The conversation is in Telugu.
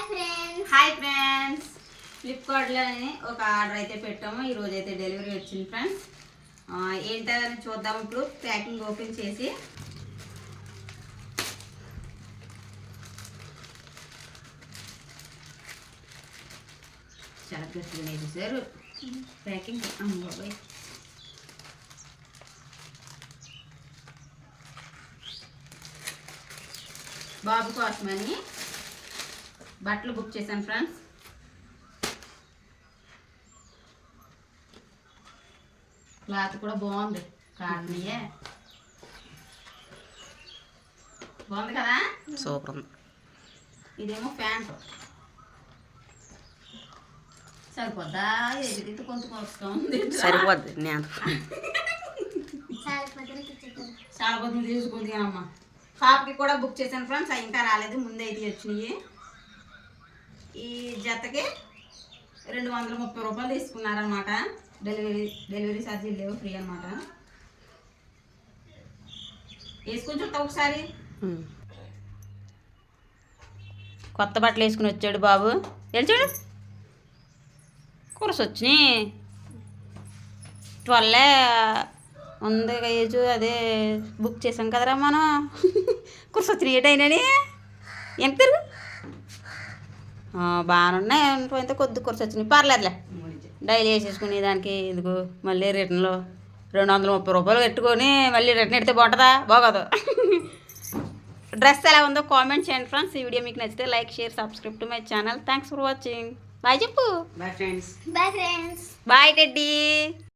హాయ్ ఫ్రెండ్స్, ఫ్లిప్కార్ట్లోని ఒక ఆర్డర్ అయితే పెట్టాము. ఈరోజు అయితే డెలివరీ వచ్చింది ఫ్రెండ్స్. ఏంటని చూద్దాం. ఇప్పుడు ప్యాకింగ్ ఓపెన్ చేసి చాలా గట్టిగా చూసారు ప్యాకింగ్. బాబాయ్, బాబు కోసమని బట్టలు బుక్ చేశాను ఫ్రెండ్స్. క్లాత్ కూడా బాగుంది, కాటన్యే. బాగుంది కదా, సూపర్ ఉంది. ఇదేమో ప్యాంటు. సరిపోద్దా? ఎగిరితే కొంచెం వస్తుంది. సరిపోద్ది. నేను చాలా పొద్దున తీసుకుంది అమ్మ. షాప్కి కూడా బుక్ చేశాను ఫ్రెండ్స్, అవి ఇంకా రాలేదు, ముందే అయితే వచ్చినాయి. ఈ జతకి 230 రూపాయలు తీసుకున్నారనమాట. డెలివరీ ఛార్జీలు లేవు, ఫ్రీ అనమాట. వేసుకొని చూస్తా ఒకసారి. కొత్త బట్టలు వేసుకుని వచ్చాడు బాబు. చూడు, కురస వచ్చినాయి. 12 ఉంది ఏజ్. అదే బుక్ చేసాం కదరా మనం. కురస వచ్చినాయి. ఏటైనాని ఎంత తిరుగు బాగానే ఉన్నాయి. ఎంతో కొద్ది కురస వచ్చినాయి, పర్లేదులే. డైలీ వేసేసుకుని దానికి ఇదిగో మళ్ళీ రిటర్న్లో 230 రూపాయలు పెట్టుకొని మళ్ళీ రిటర్న్ ఎడితే బాగుంటుందా? బాగోదు. డ్రెస్ ఎలా ఉందో కామెంట్ చేయండి ఫ్రెండ్స్. ఈ వీడియో మీకు నచ్చితే like, share, subscribe to my channel. Thanks for watching. Bye చెప్పు. Bye friends. Bye teddy.